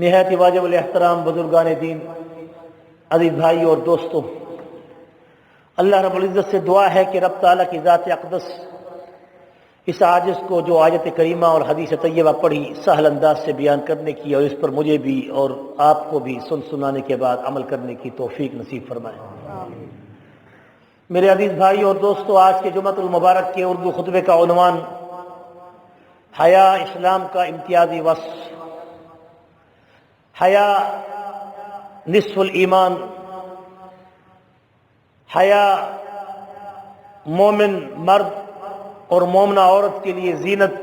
نہایت واجب الاحترام بزرگان دین، عزیز بھائی اور دوستوں، اللہ رب العزت سے دعا ہے کہ رب تعالیٰ کی ذات اقدس اس عاجز کو جو آیت کریمہ اور حدیث طیبہ پڑھی سہل انداز سے بیان کرنے کی اور اس پر مجھے بھی اور آپ کو بھی سنانے کے بعد عمل کرنے کی توفیق نصیب فرمائے۔ میرے عزیز بھائی اور دوستوں، آج کے جمعۃ المبارک کے اردو خطبے کا عنوان حیا اسلام کا امتیازی وصف، حیا نصف الایمان، حیا مومن مرد اور مومنہ عورت کے لیے زینت،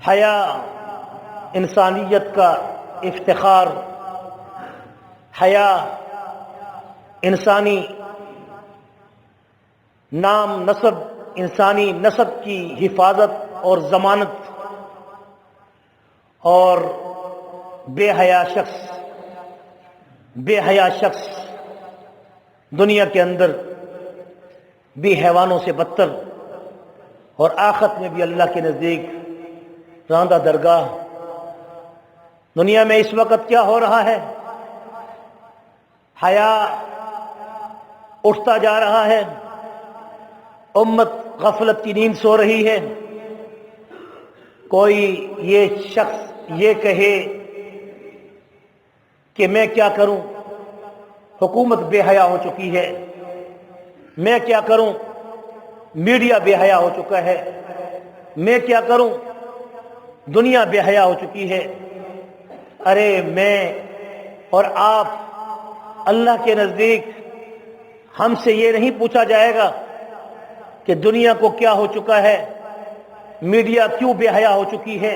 حیا انسانیت کا افتخار، حیا انسانی نام نسب، انسانی نسب کی حفاظت اور ضمانت، اور بے حیا شخص دنیا کے اندر بھی حیوانوں سے بدتر اور آخرت میں بھی اللہ کے نزدیک راندہ درگاہ۔ دنیا میں اس وقت کیا ہو رہا ہے؟ حیا اٹھتا جا رہا ہے، امت غفلت کی نیند سو رہی ہے۔ کوئی یہ شخص یہ کہے کہ میں کیا کروں، حکومت بے حیا ہو چکی ہے، میں کیا کروں، میڈیا بے حیا ہو چکا ہے، میں کیا کروں، دنیا بے حیا ہو چکی ہے۔ ارے میں اور آپ، اللہ کے نزدیک ہم سے یہ نہیں پوچھا جائے گا کہ دنیا کو کیا ہو چکا ہے، میڈیا کیوں بے حیا ہو چکی ہے،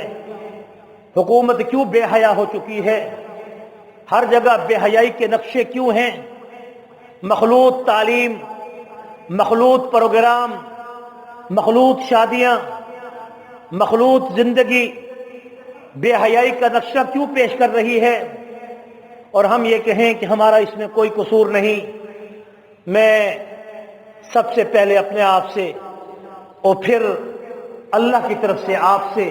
حکومت کیوں بے حیا ہو چکی ہے، ہر جگہ بے حیائی کے نقشے کیوں ہیں، مخلوط تعلیم، مخلوط پروگرام، مخلوط شادیاں، مخلوط زندگی بے حیائی کا نقشہ کیوں پیش کر رہی ہے، اور ہم یہ کہیں کہ ہمارا اس میں کوئی قصور نہیں۔ میں سب سے پہلے اپنے آپ سے اور پھر اللہ کی طرف سے آپ سے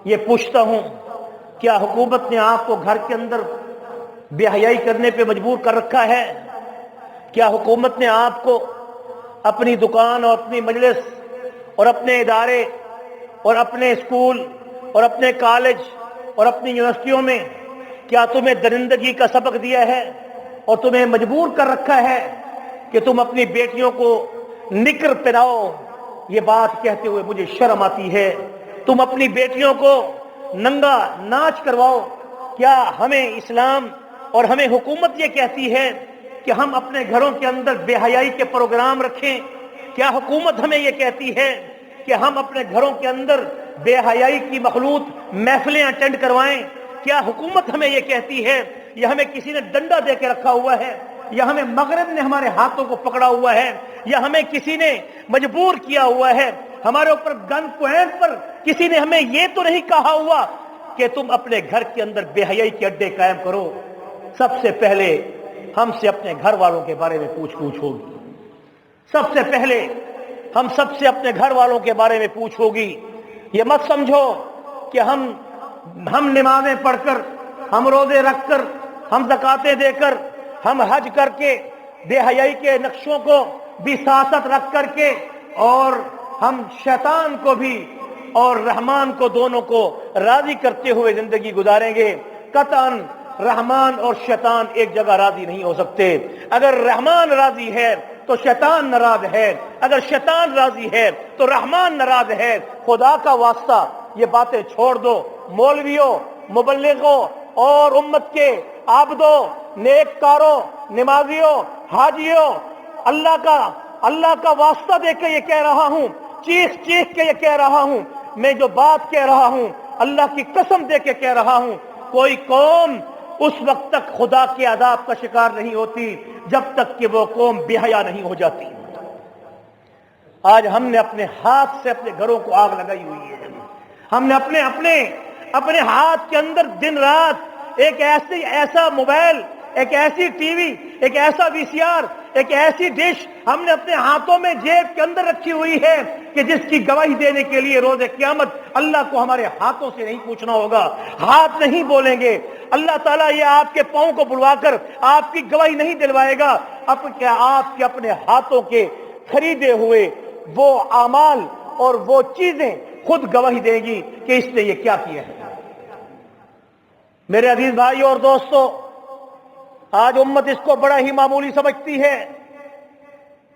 یہ پوچھتا ہوں، کیا حکومت نے آپ کو گھر کے اندر بے حیائی کرنے پہ مجبور کر رکھا ہے؟ کیا حکومت نے آپ کو اپنی دکان اور اپنی مجلس اور اپنے ادارے اور اپنے اسکول اور اپنے کالج اور اپنی یونیورسٹیوں میں کیا تمہیں درندگی کا سبق دیا ہے اور تمہیں مجبور کر رکھا ہے کہ تم اپنی بیٹیوں کو نکر پہناؤ؟ یہ بات کہتے ہوئے مجھے شرم آتی ہے۔ تم اپنی بیٹیوں کو ننگا ناچ کرواؤ؟ کیا ہمیں اسلام اور ہمیں حکومت یہ کہتی ہے کہ ہم اپنے گھروں کے اندر بے حیائی کے پروگرام رکھیں؟ کیا حکومت ہمیں یہ کہتی ہے کہ ہم اپنے گھروں کے اندر بے حیائی کی مخلوط محفلیں اٹینڈ کروائیں؟ کیا حکومت ہمیں یہ کہتی ہے، یا ہمیں کسی نے ڈنڈا دے کے رکھا ہوا ہے، یا ہمیں مغرب نے ہمارے ہاتھوں کو پکڑا ہوا ہے، یا ہمیں کسی نے مجبور کیا ہوا ہے، ہمارے اوپر گن پوائنٹ پر کسی نے ہمیں یہ تو نہیں کہا ہوا کہ تم اپنے گھر کے اندر بے حیائی کے اڈے قائم کرو؟ سب سے پہلے ہم سے اپنے گھر والوں کے بارے میں پوچھ ہوگی۔ سب سے پہلے ہم سب سے اپنے گھر والوں کے بارے میں پوچھ ہوگی۔ یہ مت سمجھو کہ ہم نمازیں پڑھ کر، ہم روزے رکھ کر، ہم زکاتیں دے کر، ہم حج کر کے، بے حیائی کے نقشوں کو بھی ساتھ رکھ کر کے، اور ہم شیطان کو بھی اور رحمان کو دونوں کو راضی کرتے ہوئے زندگی گزاریں گے۔ قطعاً رحمان اور شیطان ایک جگہ راضی نہیں ہو سکتے۔ اگر رحمان راضی ہے تو شیطان ناراض ہے، اگر شیطان راضی ہے تو رحمان ناراض ہے۔ خدا کا واسطہ یہ باتیں چھوڑ دو، مولویوں، مبلغوں اور امت کے عابدوں، نیک کاروں، نمازیوں، حاجیوں، اللہ کا واسطہ دے کے یہ کہہ رہا ہوں، چیخ کے یہ کہہ رہا ہوں، میں جو بات کہہ رہا ہوں اللہ کی قسم دے کے کہہ رہا ہوں، کوئی قوم اس وقت تک خدا کے عذاب کا شکار نہیں ہوتی جب تک کہ وہ قوم بے حیا نہیں ہو جاتی۔ آج ہم نے اپنے ہاتھ سے اپنے گھروں کو آگ لگائی ہوئی ہے۔ ہم نے اپنے ہاتھ کے اندر دن رات ایک ایسا موبائل، ایک ایسی ٹی وی، ایک ایسا وی سی آر، ایک ایسی ڈش ہم نے اپنے ہاتھوں میں جیب کے اندر رکھی ہوئی ہے کہ جس کی گواہی دینے کے لیے روز قیامت اللہ کو ہمارے ہاتھوں سے نہیں پوچھنا ہوگا، ہاتھ نہیں بولیں گے، اللہ تعالیٰ یہ آپ کے پاؤں کو بلوا کر آپ کی گواہی نہیں دلوائے گا، اب کیا آپ کے اپنے ہاتھوں کے خریدے ہوئے وہ اعمال اور وہ چیزیں خود گواہی دیں گی کہ اس نے یہ کیا کیا ہے۔ میرے عزیز بھائیوں اور دوستو، آج امت اس کو بڑا ہی معمولی سمجھتی ہے،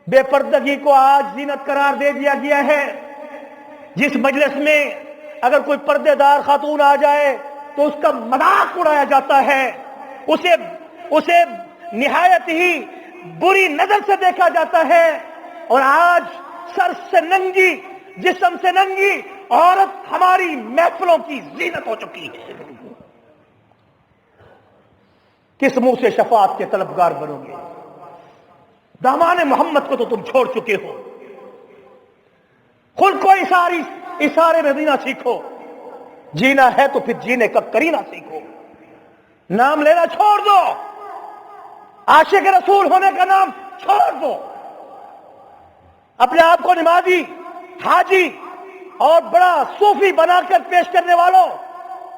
بے پردگی کو آج زینت قرار دے دیا گیا ہے۔ جس مجلس میں اگر کوئی پردے دار خاتون آ جائے تو اس کا مذاق اڑایا جاتا ہے، اسے نہایت ہی بری نظر سے دیکھا جاتا ہے، اور آج سر سے ننگی، جسم سے ننگی عورت ہماری محفلوں کی زینت ہو چکی ہے۔ کس منہ سے شفاعت کے طلبگار بنو گے؟ دامان محمد کو تو تم چھوڑ چکے ہو، خود کو اشارے میں جینا سیکھو، جینا ہے تو پھر جینے کا کرینہ سیکھو، نام لینا چھوڑ دو، عاشق رسول ہونے کا نام چھوڑ دو، اپنے آپ کو نمازی، حاجی اور بڑا صوفی بنا کر پیش کرنے والوں،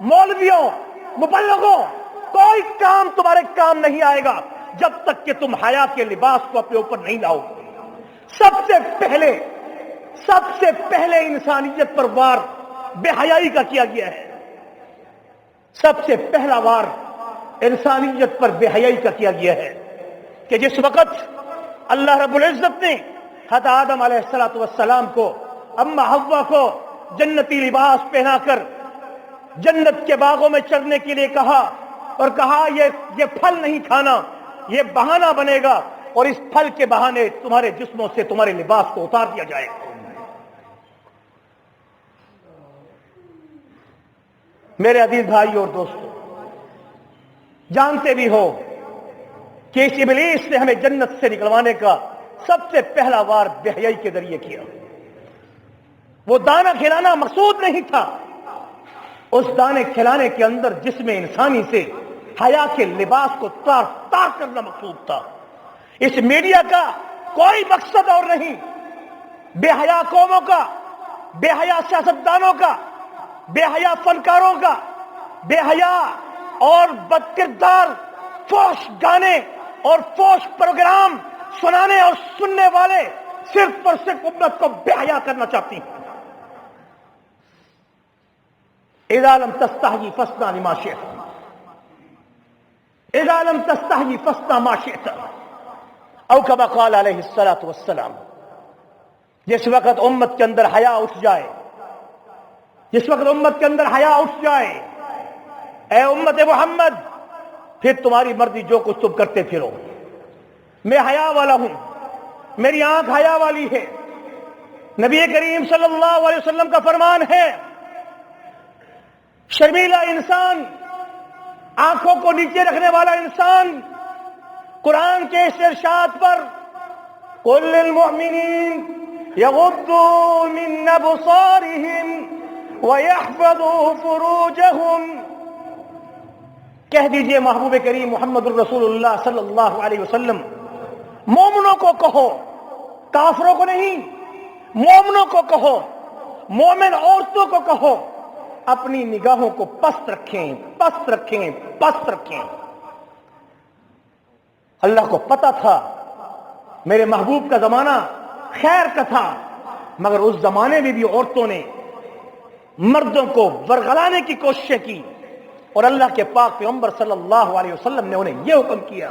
مولویوں، مبلغوں، کوئی کام تمہارے کام نہیں آئے گا جب تک کہ تم حیا کے لباس کو اپنے اوپر نہیں لاؤ۔ سب سے پہلے انسانیت پر وار بے حیائی کا کیا گیا ہے، سب سے پہلا وار انسانیت پر بے حیائی کا کیا گیا ہے کہ جس وقت اللہ رب العزت نے حضرت آدم علیہ السلام کو، اما حوا کو جنتی لباس پہنا کر جنت کے باغوں میں چرنے کے لیے کہا، اور کہا یہ پھل نہیں کھانا، یہ بہانہ بنے گا، اور اس پھل کے بہانے تمہارے جسموں سے تمہارے لباس کو اتار دیا جائے گا۔ میرے عزیز بھائی اور دوستو، جانتے بھی ہو کہ اس ابلیس نے ہمیں جنت سے نکلوانے کا سب سے پہلا وار بے حیائی کے ذریعے کیا۔ وہ دانہ کھلانا مقصود نہیں تھا، اس دانے کھلانے کے اندر جسم انسانی سے حیا کے لباس کو تار تار کرنا مقصود تھا۔ اس میڈیا کا کوئی مقصد اور نہیں، بے حیا قوموں کا، بے حیا سیاستدانوں کا، بے حیا فنکاروں کا، بے حیا اور بد کردار فوش گانے اور فوش پروگرام سنانے اور سننے والے صرف اور صرف امت کو بے حیا کرنا چاہتی ہیں۔ اذا لم تستحی فاصنع ما شئت، اذا لم تستحی فاصنع ما شئت، او کما قال علیہ الصلوۃ والسلام۔ جس وقت امت کے اندر حیا اٹھ جائے، جس وقت امت کے اندر حیا اٹھ جائے، اے امت محمد، پھر تمہاری مرضی جو کچھ تم کرتے پھرو، میں حیا والا ہوں، میری آنکھ حیا والی ہے۔ نبی کریم صلی اللہ علیہ وسلم کا فرمان ہے، شرمیلا انسان، آنکھوں کو نیچے رکھنے والا انسان، قرآن کے اس ارشاد پر قل للمؤمنین یغضوا من ابصارہم ویحفظوا فروجہم، کہہ دیجئے محبوب کریم محمد الرسول اللہ صلی اللہ علیہ وسلم، مومنوں کو کہو، کافروں کو نہیں، مومنوں کو کہو، مومن عورتوں کو کہو، اپنی نگاہوں کو پست رکھیں، پست رکھیں، پست رکھیں۔ اللہ کو پتا تھا میرے محبوب کا زمانہ خیر کا تھا، مگر اس زمانے میں بھی عورتوں نے مردوں کو ورغلانے کی کوششیں کی، اور اللہ کے پاک پیغمبر صلی اللہ علیہ وسلم نے انہیں یہ حکم کیا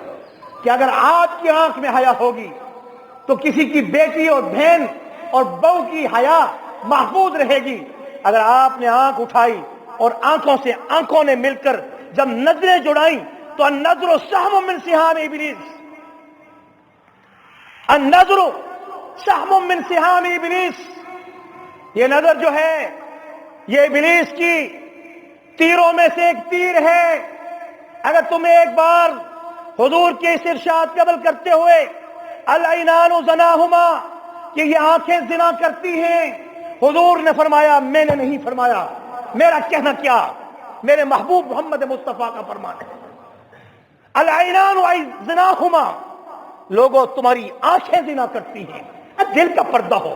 کہ اگر آپ کی آنکھ میں حیا ہوگی تو کسی کی بیٹی اور بہن اور بہو کی حیا محفوظ رہے گی۔ اگر آپ نے آنکھ اٹھائی اور آنکھوں سے آنکھوں نے مل کر جب نظریں جڑائیں تو النظر سہم من سہام ابلیس، النظر سہم من سہام ابلیس، یہ نظر جو ہے یہ ابلیس کی تیروں میں سے ایک تیر ہے۔ اگر تمہیں ایک بار حضور کے اس ارشاد پہ عمل کرتے ہوئے العینان زناہما، کہ یہ آنکھیں زنا کرتی ہیں، حضور نے فرمایا، میں نے نہیں فرمایا، میرا کہنا کیا، میرے محبوب محمد مصطفیٰ کا فرمان ہے، العینان زناہما، لوگوں تمہاری آنکھیں زنا کرتی ہیں، دل کا پردہ ہو،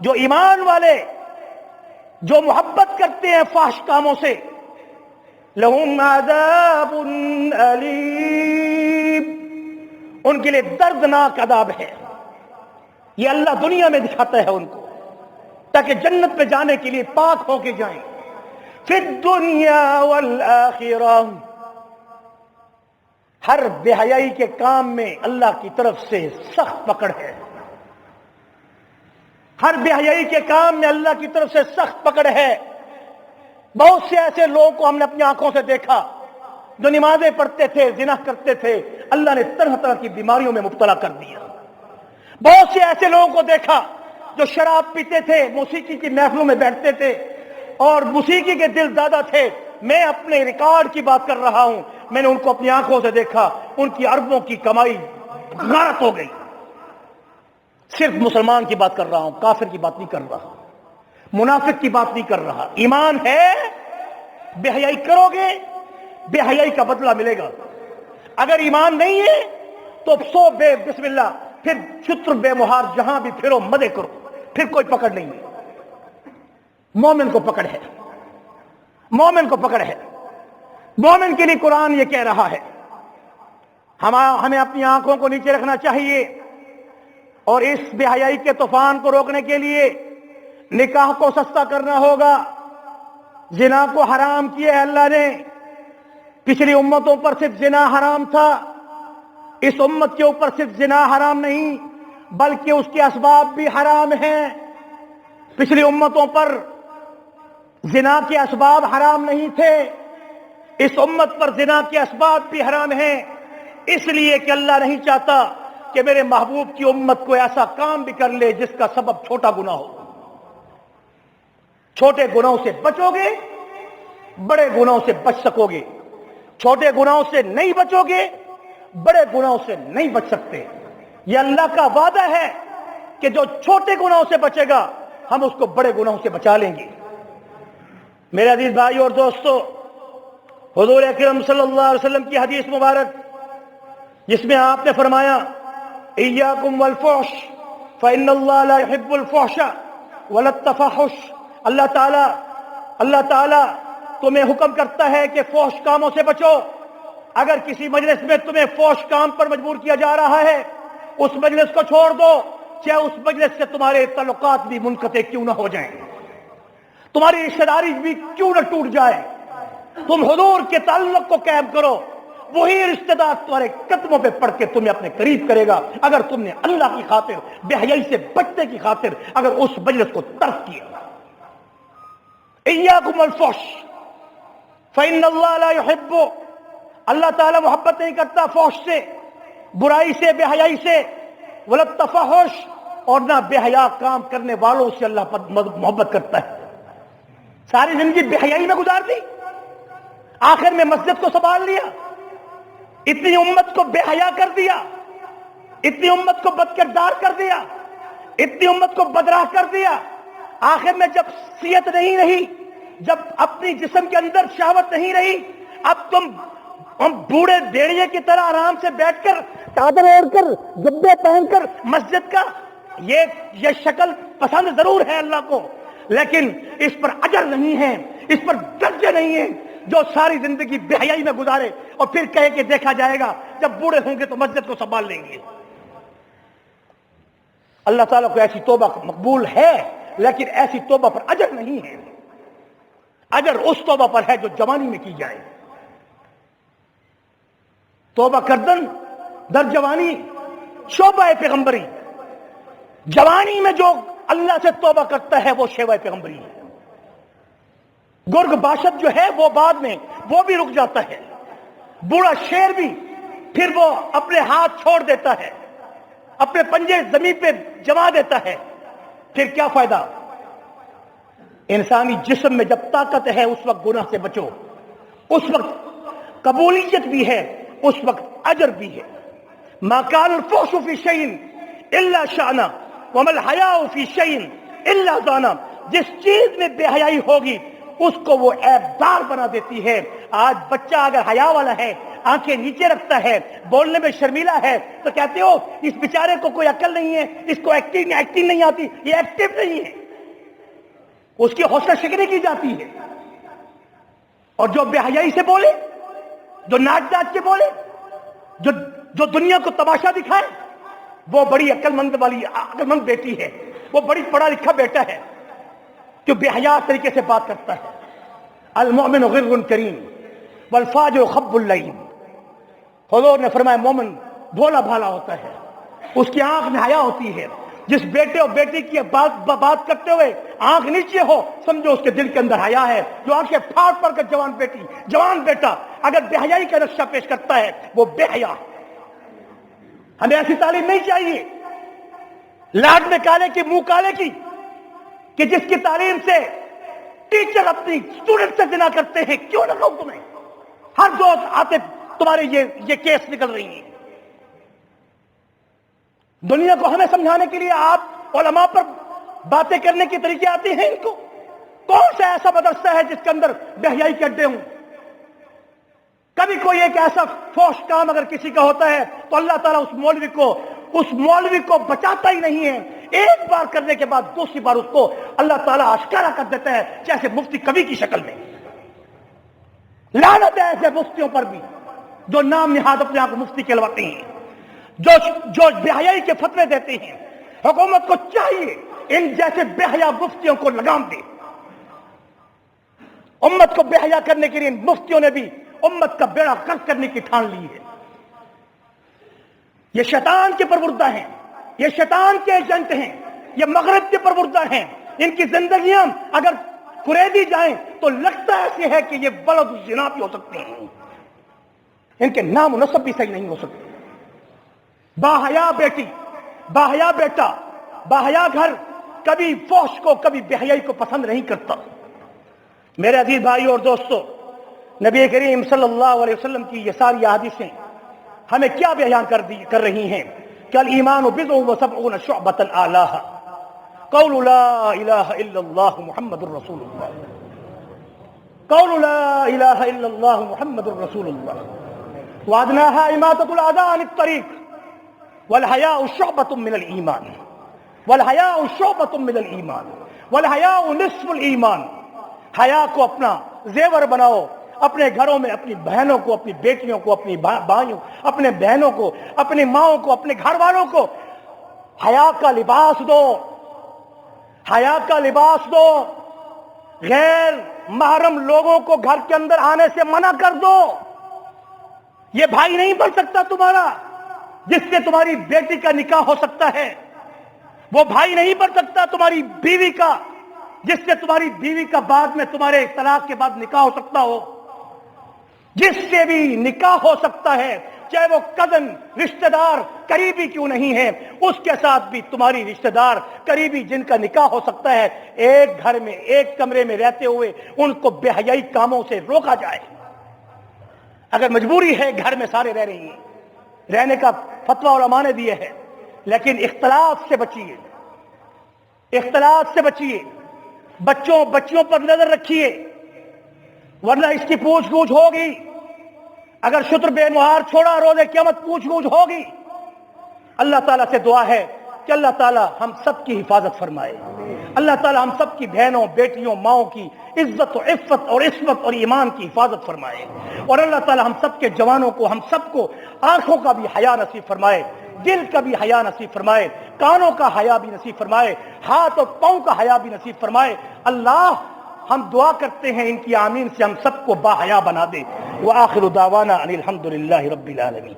جو ایمان والے جو محبت کرتے ہیں فحش کاموں سے، لہم عذاب علیم، ان کے لیے دردناک عذاب ہے۔ یہ اللہ دنیا میں دکھاتا ہے ان کو تاکہ جنت میں جانے کے لیے پاک ہو کے جائیں۔ فی الدنیا والآخرہ، ہر بے حیائی کے کام میں اللہ کی طرف سے سخت پکڑ ہے، ہر بے حیائی کے کام میں اللہ کی طرف سے سخت پکڑ ہے۔ بہت سے ایسے لوگوں کو ہم نے اپنی آنکھوں سے دیکھا جو نمازیں پڑھتے تھے، زنا کرتے تھے، اللہ نے طرح طرح کی بیماریوں میں مبتلا کر دیا۔ بہت سے ایسے لوگوں کو دیکھا جو شراب پیتے تھے، موسیقی کی محفلوں میں بیٹھتے تھے اور موسیقی کے دل زیادہ تھے۔ میں اپنے ریکارڈ کی بات کر رہا ہوں، میں نے ان کو اپنی آنکھوں سے دیکھا، ان کی اربوں کی کمائی غارت ہو گئی۔ صرف مسلمان کی بات کر رہا ہوں، کافر کی بات نہیں کر رہا، منافق کی بات نہیں کر رہا۔ ایمان ہے، بے حیائی کرو گے بے حیائی کا بدلہ ملے گا۔ اگر ایمان نہیں ہے تو سو بے بسم اللہ، پھر شتر بے مہار جہاں بھی پھرو مدے کرو، پھر کوئی پکڑ نہیں ہے۔ مومن کو پکڑ ہے، مومن کو پکڑ ہے۔ مومن کے لیے قرآن یہ کہہ رہا ہے ہمیں اپنی آنکھوں کو نیچے رکھنا چاہیے، اور اس بے حیائی کے طوفان کو روکنے کے لیے نکاح کو سستا کرنا ہوگا۔ زنا کو حرام کیا ہے اللہ نے، پچھلی امتوں پر صرف زنا حرام تھا، اس امت کے اوپر صرف زنا حرام نہیں بلکہ اس کے اسباب بھی حرام ہیں۔ پچھلی امتوں پر زنا کے اسباب حرام نہیں تھے، اس امت پر زنا کے اسباب بھی حرام ہیں، اس لیے کہ اللہ نہیں چاہتا کہ میرے محبوب کی امت کو ایسا کام بھی کر لے جس کا سبب چھوٹا گناہ ہو۔ چھوٹے گناہوں سے بچو گے بڑے گناہوں سے بچ سکو گے، چھوٹے گناہوں سے نہیں بچو گے بڑے گناہوں سے نہیں بچ سکتے۔ یہ اللہ کا وعدہ ہے کہ جو چھوٹے گناہوں سے بچے گا ہم اس کو بڑے گناہوں سے بچا لیں گے۔ میرے عزیز بھائی اور دوستو، حضور اکرم صلی اللہ علیہ وسلم کی حدیث مبارک جس میں آپ نے فرمایا ایاکم والفحش فإن اللہ لا يحب الفحش ولا التفحش، اللہ تعالی تمہیں حکم کرتا ہے کہ فحش کاموں سے بچو۔ اگر کسی مجلس میں تمہیں فحش کام پر مجبور کیا جا رہا ہے اس مجلس کو چھوڑ دو، چاہے اس مجلس سے تمہارے تعلقات بھی منقطع کیوں نہ ہو جائیں، تمہاری رشتہ داری بھی کیوں نہ ٹوٹ جائے، تم حضور کے تعلق کو قائم کرو، وہی رشتہ دار تمہارے قدموں پہ پڑھ کے تمہیں اپنے قریب کرے گا اگر تم نے اللہ کی خاطر بے حیائی سے بچنے کی خاطر اگر اس مجلس کو ترک کیا۔ ایاکم الفحش فإن اللہ لا يحب، اللہ تعالیٰ محبت نہیں کرتا فحش سے، برائی سے، بے حیائی سے، ولا التفحش، اور نہ بے حیا کام کرنے والوں سے اللہ محبت کرتا ہے۔ ساری زندگی بے حیائی میں گزار دی، آخر میں مسجد کو سنبھال لیا، اتنی امت کو بے حیا کر دیا، اتنی امت کو بدکردار کر دیا، اتنی امت کو بدراہ کر دیا، آخر میں جب صحت نہیں رہی، جب اپنی جسم کے اندر شہوت نہیں رہی، اب تم ہم بوڑھے بھیڑیے کی طرح آرام سے بیٹھ کر چادر اوڑھ کر جبے پہن کر مسجد کا یہ شکل پسند ضرور ہے اللہ کو، لیکن اس پر اجر نہیں ہے، اس پر درجے نہیں ہے۔ جو ساری زندگی بے حیائی میں گزارے اور پھر کہے کہ دیکھا جائے گا جب بوڑھے ہوں گے تو مسجد کو سنبھال لیں گے۔ اللہ تعالیٰ کو ایسی توبہ مقبول ہے لیکن ایسی توبہ پر اجر نہیں ہے، اجر اس توبہ پر ہے جو جوانی میں کی جائے۔ توبہ کردن در جوانی شعبہ پیغمبری، جوانی میں جو اللہ سے توبہ کرتا ہے وہ شعبہ پیغمبری ہے۔ گرگ باشد جو ہے وہ بعد میں وہ بھی رک جاتا ہے، بوڑھا شیر بھی پھر وہ اپنے ہاتھ چھوڑ دیتا ہے، اپنے پنجے زمین پہ جما دیتا ہے، پھر کیا فائدہ؟ انسانی جسم میں جب طاقت ہے اس وقت گناہ سے بچو، اس وقت قبولیت بھی ہے، اس وقت اجر بھی ہے۔ ما کان الفحش فی شیء الا شأنا وما الحیاء فی شیء الا زانا، جس چیز میں بے حیائی ہوگی اس کو وہ عیبدار بنا دیتی ہے۔ آج بچہ اگر حیا والا ہے، آنکھیں نیچے رکھتا ہے، بولنے میں شرمیلا ہے، تو کہتے ہو اس بیچارے کو کوئی عقل نہیں ہے، اس کو ایکٹنگ نہیں آتی، یہ ایکٹیو نہیں ہے، اس کی حوصلہ شکنی کی جاتی ہے۔ اور جو بے حیائی سے بولے، جو ناچ کے بولے، جو دنیا کو تماشا دکھائے، وہ بڑی عقل مند بیٹی ہے، وہ بڑی پڑھا لکھا بیٹا ہے، جو بے حیا طریقے سے بات کرتا ہے۔ المؤمن غر کریم والفاجر خب اللعین، حضور نے فرمایا مومن بھولا بھالا ہوتا ہے، اس کی آنکھ میں حیا ہوتی ہے۔ جس بیٹے اور بیٹی کی بات کرتے ہوئے آنکھ نیچے ہو، سمجھو اس کے دل کے اندر حیا ہے۔ جو آنکھیں پھاڑ پڑ کر جوان بیٹا اگر بے حیائی کا نقشہ پیش کرتا ہے، وہ بے حیا ہے۔ ہمیں ایسی تعلیم نہیں چاہیے، لاڈ میں کالے کی منہ کالے کی، کہ جس کی تعلیم سے ٹیچر اپنی اسٹوڈنٹ سے زنا کرتے ہیں۔ کیوں نہ کہوں تمہیں، ہر روز آتے تمہارے یہ کیس نکل رہی ہیں۔ دنیا کو ہمیں سمجھانے کے لیے آپ علماء پر باتیں کرنے کی طریقے آتے ہیں۔ ان کو کون سا ایسا مدرسہ ہے جس کے اندر بے حیائی کے اڈے ہوں؟ کبھی کوئی ایک ایسا فحش کام اگر کسی کا ہوتا ہے تو اللہ تعالیٰ اس مولوی کو بچاتا ہی نہیں ہے۔ ایک بار کرنے کے بعد دوسری بار اس کو اللہ تعالیٰ آشکارا کر دیتا ہے، جیسے مفتی کبھی کی شکل میں۔ لعنت ہے ایسے مفتیوں پر بھی جو نام نہاد اپنے آپ کو مفتی کہلواتے ہیں، جو بے حیائی کے فتوے دیتے ہیں۔ حکومت کو چاہیے ان جیسے بے حیا مفتیوں کو لگام دے۔ امت کو بے حیا کرنے کے لیے ان مفتیوں نے بھی امت کا بیڑا غرق کرنے کی ٹھان لی ہے۔ یہ شیطان کے پروردہ ہیں، یہ شیطان کے ایجنٹ ہیں، یہ مغرب کے پروردہ ہیں۔ ان کی زندگیاں اگر قریدی جائیں تو لگتا ایسے ہے کہ یہ ولد الزنا بھی ہو سکتے ہیں، ان کے نام و نسب بھی صحیح نہیں ہو سکتے۔ باحیا بیٹی، باحیا بیٹا، باحیا گھر کبھی فحش کو، کبھی بے حیائی کو پسند نہیں کرتا۔ میرے عزیز بھائی اور دوستو، نبی کریم صلی اللہ علیہ وسلم کی یہ ساری احادیثیں ہمیں کیا بیان کر رہی ہیں کہ الایمان بضع وسبعون شعبۃ اعلاها قول لا الہ الا اللہ محمد الرسول اللہ، قول لا الہ الا اللہ محمد الرسول اللہ، وادناها اماطۃ الاذى عن الطریق، والحیاء شعبۃ من الایمان، والحیاء شعبۃ من الایمان، والحیاء نصف الایمان۔ حیا کو اپنا زیور بناؤ، اپنے گھروں میں اپنی بہنوں کو، اپنی بیٹیوں کو، اپنی بھائیوں، اپنے بہنوں کو، اپنی ماؤں کو، اپنے گھر والوں کو حیا کا لباس دو، حیا کا لباس دو۔ غیر محرم لوگوں کو گھر کے اندر آنے سے منع کر دو۔ یہ بھائی نہیں بن سکتا تمہارا جس سے تمہاری بیٹی کا نکاح ہو سکتا ہے، وہ بھائی نہیں بن سکتا تمہاری بیوی کا جس سے تمہاری بیوی کا بعد میں تمہارے طلاق کے بعد نکاح ہو سکتا ہو۔ جس سے بھی نکاح ہو سکتا ہے، چاہے وہ کزن، رشتہ دار، قریبی کیوں نہیں ہے، اس کے ساتھ بھی تمہاری رشتہ دار، قریبی جن کا نکاح ہو سکتا ہے، ایک گھر میں ایک کمرے میں رہتے ہوئے ان کو بے حیائی کاموں سے روکا جائے۔ اگر مجبوری ہے گھر میں سارے رہ رہی ہیں، رہنے کا فتویٰ علماء نے دیے ہے، لیکن اختلاط سے بچیے، اختلاط سے بچیے، بچیوں پر نظر رکھیے، ورنہ اس کی پوچھ گچھ ہوگی۔ اگر شتر بے مہار چھوڑا، روز قیامت پوچھ گچھ ہوگی۔ اللہ تعالیٰ سے دعا ہے کہ اللہ تعالیٰ ہم سب کی حفاظت فرمائے، اللہ تعالیٰ ہم سب کی بہنوں، بیٹیوں، ماؤں کی عزت و عفت اور عصمت اور ایمان کی حفاظت فرمائے، اور اللہ تعالیٰ ہم سب کے جوانوں کو، ہم سب کو آنکھوں کا بھی حیا نصیب فرمائے، دل کا بھی حیا نصیب فرمائے، کانوں کا حیا بھی نصیب فرمائے، ہاتھ اور پاؤں کا حیا بھی نصیب فرمائے۔ اللہ ہم دعا کرتے ہیں ان کی آمین سے ہم سب کو با حیا بنا دے۔ وآخر دعوانا ان الحمد للہ رب العالمین۔